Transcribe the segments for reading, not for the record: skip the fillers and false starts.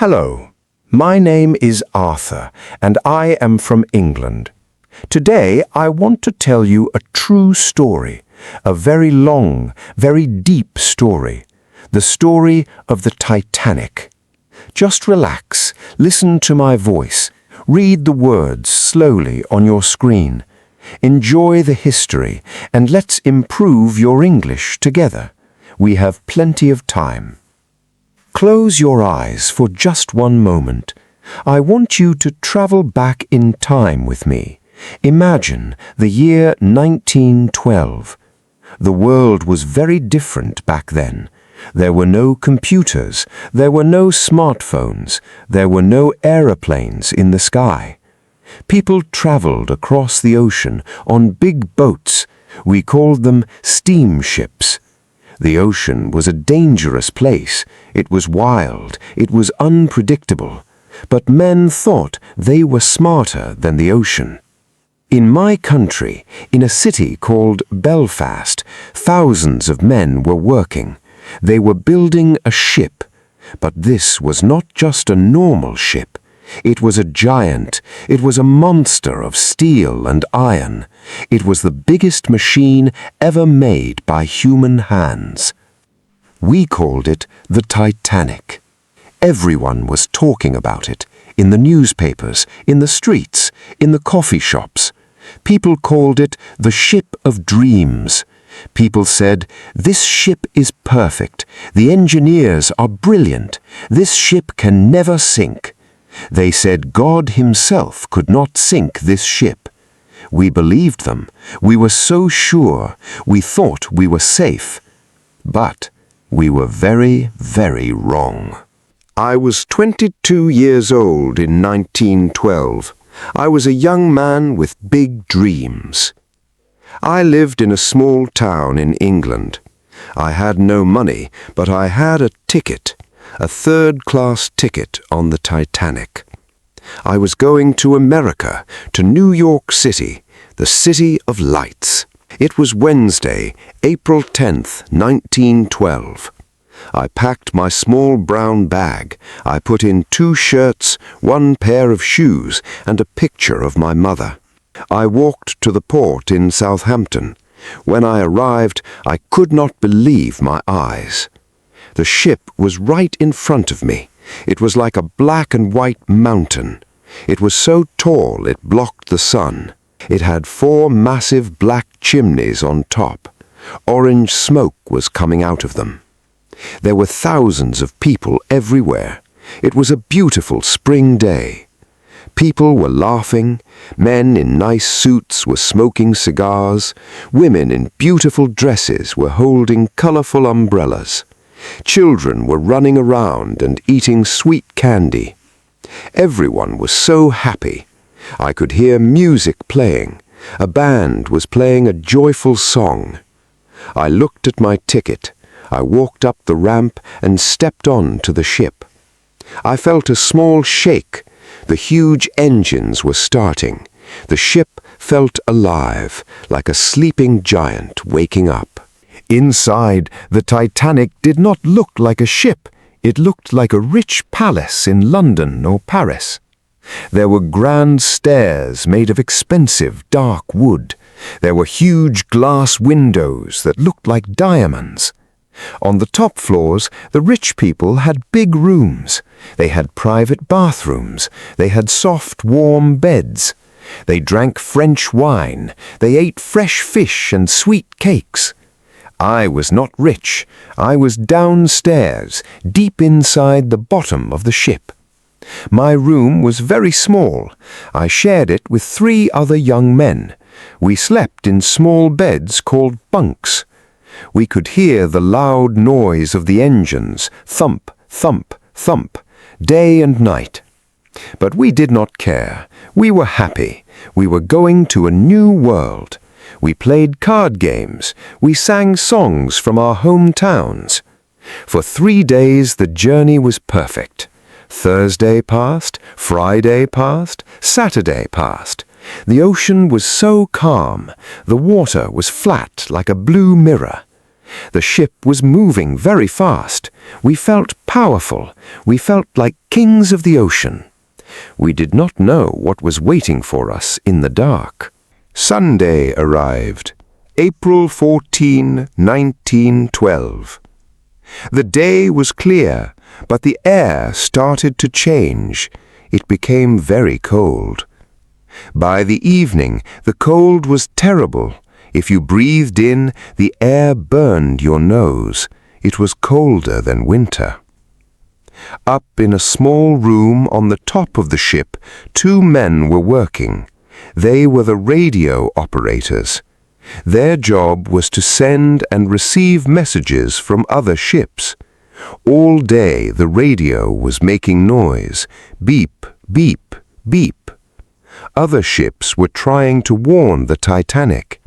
Hello, my name is Arthur, and I am from England. Today I want to tell you a true story, a very long, very deep story, the story of the Titanic. Just relax, listen to my voice, read the words slowly on your screen. Enjoy the history, and let's improve your English together. We have plenty of time. Close your eyes for just one moment. I want you to travel back in time with me. Imagine the year 1912. The world was very different back then. There were no computers, there were no smartphones, there were no aeroplanes in the sky. People traveled across the ocean on big boats. We called them steamships. The ocean was a dangerous place. It was wild. It was unpredictable. But men thought they were smarter than the ocean. In my country, in a city called Belfast, thousands of men were working. They were building a ship. But this was not just a normal ship. It was a giant. It was a monster of steel and iron. It was the biggest machine ever made by human hands. We called it the Titanic. Everyone was talking about it, in the newspapers, in the streets, in the coffee shops. People called it the ship of dreams. People said, "This ship is perfect. The engineers are brilliant. This ship can never sink." They said God himself could not sink this ship. We believed them. We were so sure. We thought we were safe. But we were very, very wrong. I was 22 years old in 1912. I was a young man with big dreams. I lived in a small town in England. I had no money, but I had a ticket. A third-class ticket on the Titanic. I was going to America, to New York City, the city of lights. It was Wednesday, April 10th, 1912. I packed my small brown bag. I put in 2 shirts, 1 pair of shoes, and a picture of my mother. I walked to the port in Southampton. When I arrived, I could not believe my eyes. The ship was right in front of me. It was like a black and white mountain. It was so tall it blocked the sun. It had 4 massive black chimneys on top. Orange smoke was coming out of them. There were thousands of people everywhere. It was a beautiful spring day. People were laughing. Men in nice suits were smoking cigars. Women in beautiful dresses were holding colorful umbrellas. Children were running around and eating sweet candy. Everyone was so happy. I could hear music playing. A band was playing a joyful song. I looked at my ticket. I walked up the ramp and stepped on to the ship. I felt a small shake. The huge engines were starting. The ship felt alive, like a sleeping giant waking up. Inside, the Titanic did not look like a ship. It looked like a rich palace in London or Paris. There were grand stairs made of expensive dark wood. There were huge glass windows that looked like diamonds. On the top floors, the rich people had big rooms. They had private bathrooms. They had soft, warm beds. They drank French wine. They ate fresh fish and sweet cakes. I was not rich. I was downstairs, deep inside the bottom of the ship. My room was very small. I shared it with 3 other young men. We slept in small beds called bunks. We could hear the loud noise of the engines, thump, thump, thump, day and night. But we did not care. We were happy. We were going to a new world. We played card games. We sang songs from our hometowns. For 3 days the journey was perfect. Thursday passed, Friday passed, Saturday passed. The ocean was so calm. The water was flat like a blue mirror. The ship was moving very fast. We felt powerful. We felt like kings of the ocean. We did not know what was waiting for us in the dark. Sunday arrived, April 14, 1912. The day was clear, but the air started to change. It became very cold. By the evening, the cold was terrible. If you breathed in, the air burned your nose. It was colder than winter. Up in a small room on the top of the ship, 2 men were working. They were the radio operators. Their job was to send and receive messages from other ships. All day the radio was making noise. Beep, beep, beep. Other ships were trying to warn the Titanic.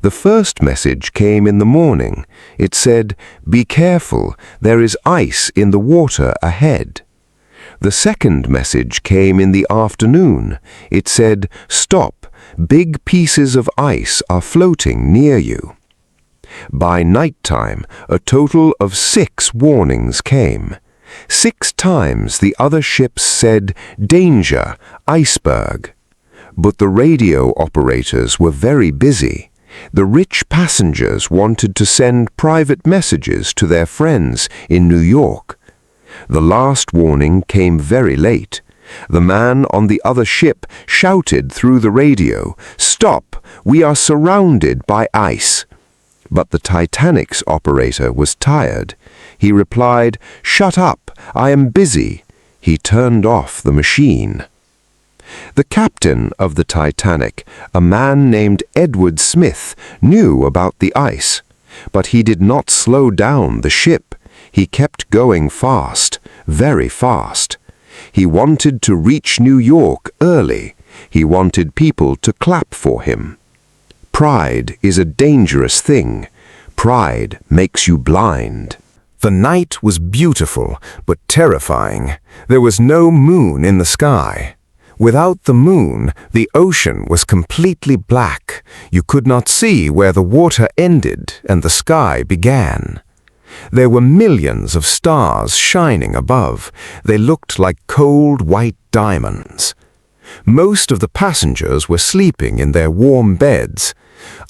The first message came in the morning. It said, "Be careful, there is ice in the water ahead." The second message came in the afternoon. It said, "Stop, big pieces of ice are floating near you." By nighttime, a total of 6 warnings came. 6 times the other ships said, "Danger, Iceberg." But the radio operators were very busy. The rich passengers wanted to send private messages to their friends in New York. The last warning came very late. The man on the other ship shouted through the radio, "Stop! We are surrounded by ice." But the Titanic's operator was tired. He replied, "Shut up! I am busy." He turned off the machine. The captain of the Titanic, a man named Edward Smith, knew about the ice. But he did not slow down the ship. He kept going fast, very fast. He wanted to reach New York early. He wanted people to clap for him. Pride is a dangerous thing. Pride makes you blind. The night was beautiful, but terrifying. There was no moon in the sky. Without the moon, the ocean was completely black. You could not see where the water ended and the sky began. There were millions of stars shining above. They looked like cold white diamonds. Most of the passengers were sleeping in their warm beds.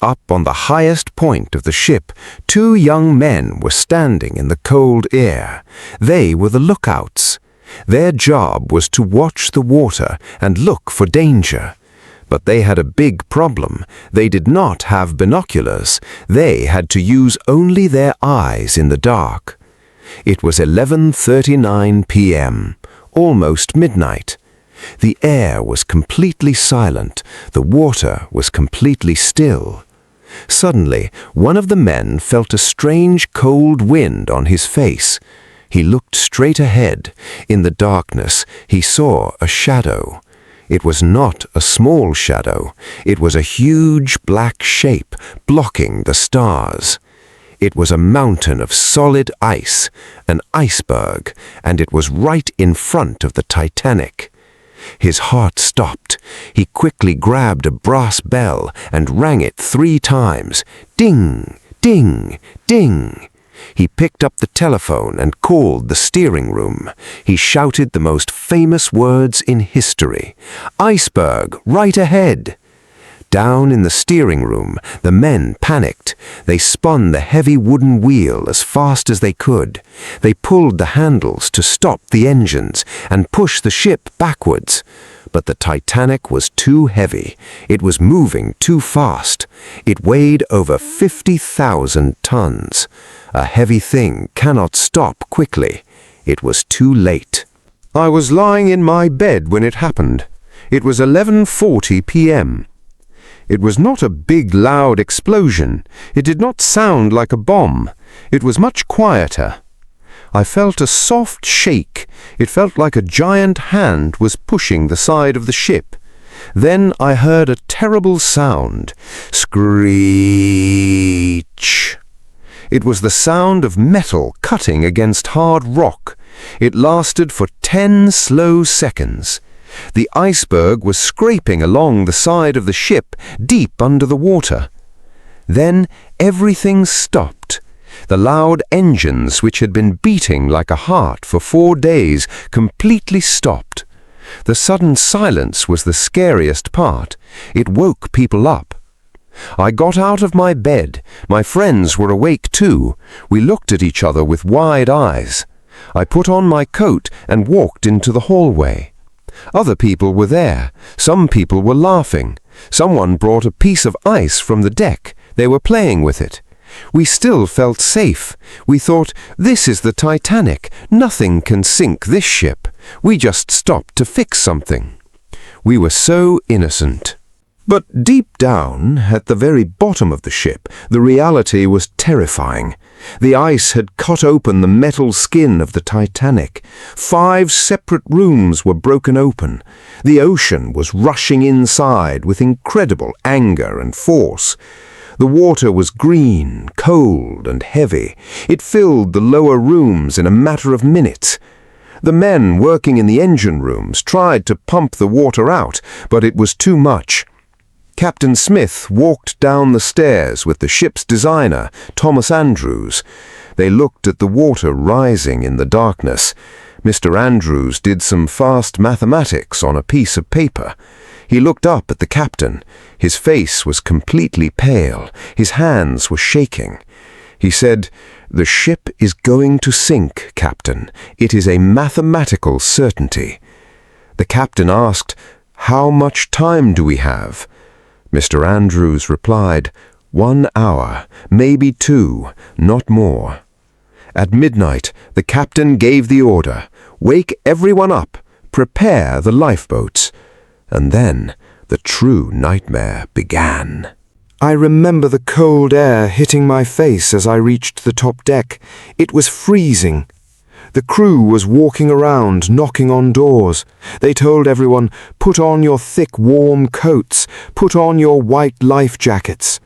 Up on the highest point of the ship, 2 young men were standing in the cold air. They were the lookouts. Their job was to watch the water and look for danger. But they had a big problem. They did not have binoculars. They had to use only their eyes in the dark. It was 11:39 p.m., almost midnight. The air was completely silent. The water was completely still. Suddenly, one of the men felt a strange cold wind on his face. He looked straight ahead. In the darkness, he saw a shadow. It was not a small shadow. It was a huge black shape blocking the stars. It was a mountain of solid ice, an iceberg, and it was right in front of the Titanic. His heart stopped. He quickly grabbed a brass bell and rang it 3 times. Ding, ding, ding. He picked up the telephone and called the steering room. He shouted the most famous words in history. "Iceberg, right ahead!" Down in the steering room, the men panicked. They spun the heavy wooden wheel as fast as they could. They pulled the handles to stop the engines and push the ship backwards. But the Titanic was too heavy. It was moving too fast. It weighed over 50,000 tons. A heavy thing cannot stop quickly. It was too late. I was lying in my bed when it happened. It was 11:40 p.m. It was not a big, loud explosion. It did not sound like a bomb. It was much quieter. I felt a soft shake. It felt like a giant hand was pushing the side of the ship. Then I heard a terrible sound. Screech. It was the sound of metal cutting against hard rock. It lasted for 10 slow seconds. The iceberg was scraping along the side of the ship, deep under the water. Then everything stopped. The loud engines, which had been beating like a heart for 4 days, completely stopped. The sudden silence was the scariest part. It woke people up. I got out of my bed. My friends were awake too. We looked at each other with wide eyes. I put on my coat and walked into the hallway. Other people were there. Some people were laughing. Someone brought a piece of ice from the deck. They were playing with it. We still felt safe. We thought, this is the Titanic. Nothing can sink this ship. We just stopped to fix something. We were so innocent. But deep down, at the very bottom of the ship, the reality was terrifying. The ice had cut open the metal skin of the Titanic. 5 separate rooms were broken open. The ocean was rushing inside with incredible anger and force. The water was green, cold, and heavy. It filled the lower rooms in a matter of minutes. The men working in the engine rooms tried to pump the water out, but it was too much. Captain Smith walked down the stairs with the ship's designer, Thomas Andrews. They looked at the water rising in the darkness. Mr. Andrews did some fast mathematics on a piece of paper. He looked up at the captain. His face was completely pale. His hands were shaking. He said, "The ship is going to sink, Captain. It is a mathematical certainty." The captain asked, "How much time do we have?" Mr. Andrews replied, 1 hour, maybe 2, not more. At midnight, the captain gave the order, "Wake everyone up, prepare the lifeboats." And then the true nightmare began. I remember the cold air hitting my face as I reached the top deck. It was freezing. The crew was walking around, knocking on doors. They told everyone, "Put on your thick, warm coats. Put on your white life jackets."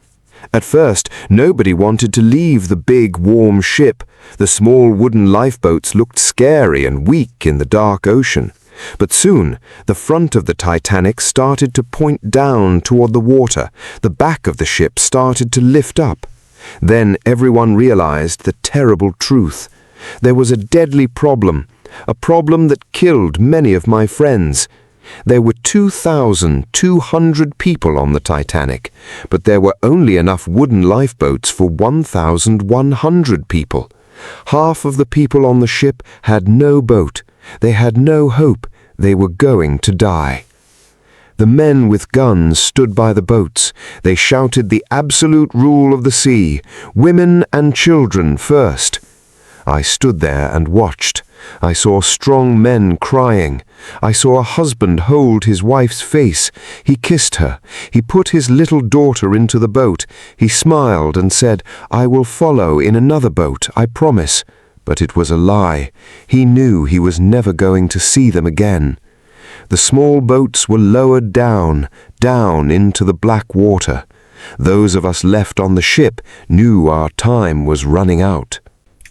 At first, nobody wanted to leave the big, warm ship. The small wooden lifeboats looked scary and weak in the dark ocean. But soon, the front of the Titanic started to point down toward the water. The back of the ship started to lift up. Then everyone realized the terrible truth. There was a deadly problem, a problem that killed many of my friends. There were 2,200 people on the Titanic, but there were only enough wooden lifeboats for 1,100 people. Half of the people on the ship had no boat. They had no hope. They were going to die. The men with guns stood by the boats. They shouted the absolute rule of the sea, women and children first. I stood there and watched. I saw strong men crying. I saw a husband hold his wife's face. He kissed her. He put his little daughter into the boat. He smiled and said, "I will follow in another boat, I promise." But it was a lie. He knew he was never going to see them again. The small boats were lowered down into the black water. Those of us left on the ship knew our time was running out.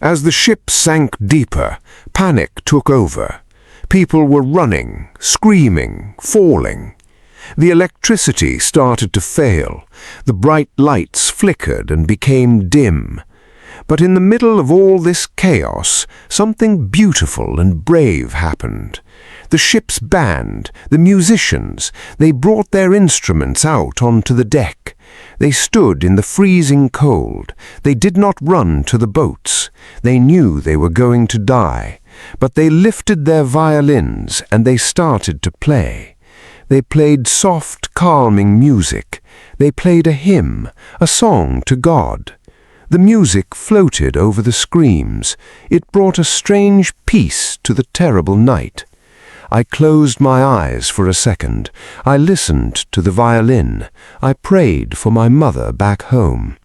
As the ship sank deeper, panic took over. People were running, screaming, falling. The electricity started to fail. The bright lights flickered and became dim. But in the middle of all this chaos, something beautiful and brave happened. The ship's band, the musicians, they brought their instruments out onto the deck. They stood in the freezing cold. They did not run to the boats. They knew they were going to die. But they lifted their violins and they started to play. They played soft, calming music. They played a hymn, a song to God. The music floated over the screams. It brought a strange peace to the terrible night. I closed my eyes for a second. I listened to the violin. I prayed for my mother back home.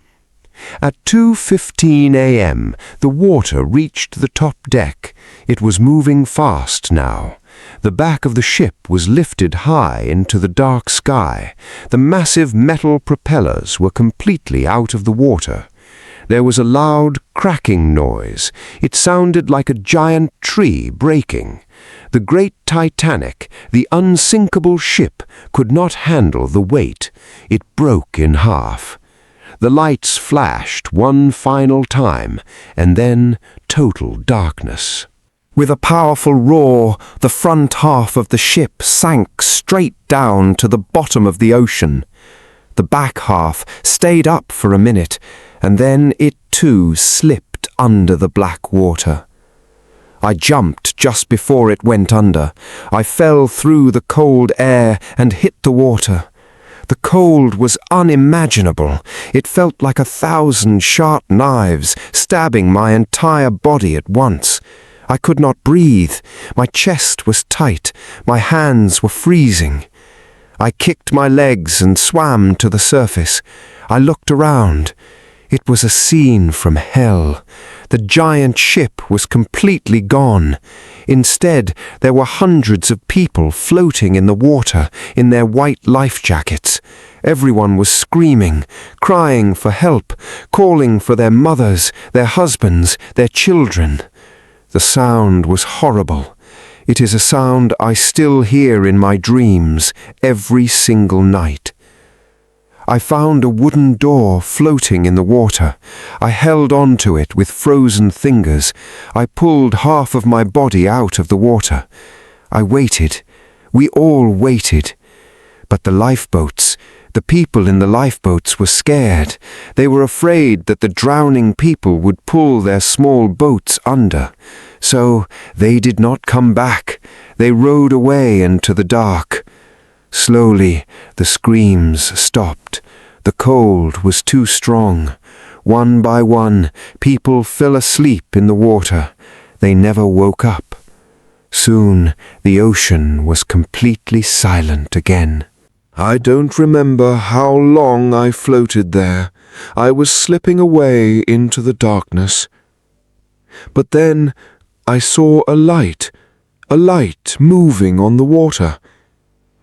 At 2:15 a.m., the water reached the top deck. It was moving fast now. The back of the ship was lifted high into the dark sky. The massive metal propellers were completely out of the water. There was a loud cracking noise. It sounded like a giant tree breaking. The great Titanic, the unsinkable ship, could not handle the weight. It broke in half. The lights flashed one final time, and then total darkness. With a powerful roar, the front half of the ship sank straight down to the bottom of the ocean. The back half stayed up for a minute, and then it too slipped under the black water. I jumped just before it went under. I fell through the cold air and hit the water. The cold was unimaginable. It felt like 1,000 sharp knives stabbing my entire body at once. I could not breathe. My chest was tight. My hands were freezing. I kicked my legs and swam to the surface. I looked around. It was a scene from hell. The giant ship was completely gone. Instead, there were hundreds of people floating in the water in their white life jackets. Everyone was screaming, crying for help, calling for their mothers, their husbands, their children. The sound was horrible. It is a sound I still hear in my dreams every single night. I found a wooden door floating in the water. I held on to it with frozen fingers. I pulled half of my body out of the water. I waited. We all waited. But the lifeboats, the people in the lifeboats were scared. They were afraid that the drowning people would pull their small boats under. So they did not come back. They rowed away into the dark. Slowly, the screams stopped. The cold was too strong. One by one, people fell asleep in the water. They never woke up. Soon, the ocean was completely silent again. I don't remember how long I floated there. I was slipping away into the darkness. But then I saw a light moving on the water.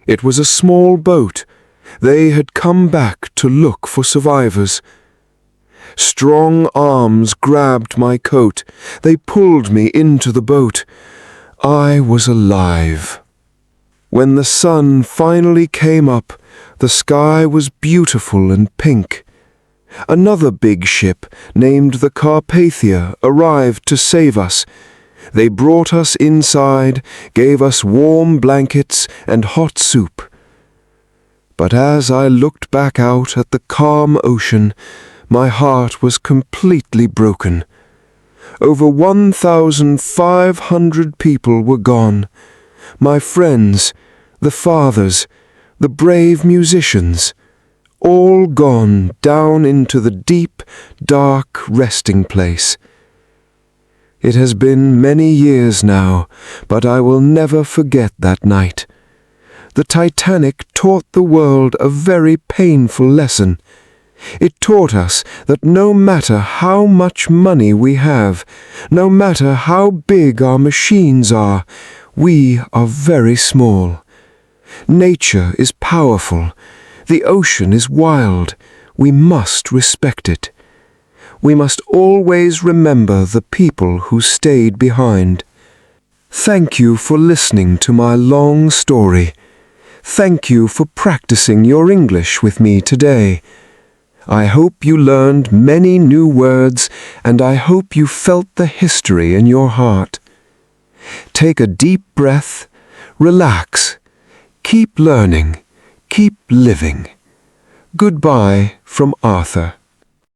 It was a small boat. They had come back to look for survivors. Strong arms grabbed my coat. They pulled me into the boat. I was alive. When the sun finally came up, the sky was beautiful and pink. Another big ship, named the Carpathia, arrived to save us. They brought us inside, gave us warm blankets and hot soup. But as I looked back out at the calm ocean, my heart was completely broken. Over 1,500 people were gone. My friends, the fathers, the brave musicians, all gone down into the deep, dark resting place. It has been many years now, but I will never forget that night. The Titanic taught the world a very painful lesson. It taught us that no matter how much money we have, no matter how big our machines are, we are very small. Nature is powerful. The ocean is wild. We must respect it. We must always remember the people who stayed behind. Thank you for listening to my long story. Thank you for practicing your English with me today. I hope you learned many new words, and I hope you felt the history in your heart. Take a deep breath, relax, keep learning, keep living. Goodbye from Arthur.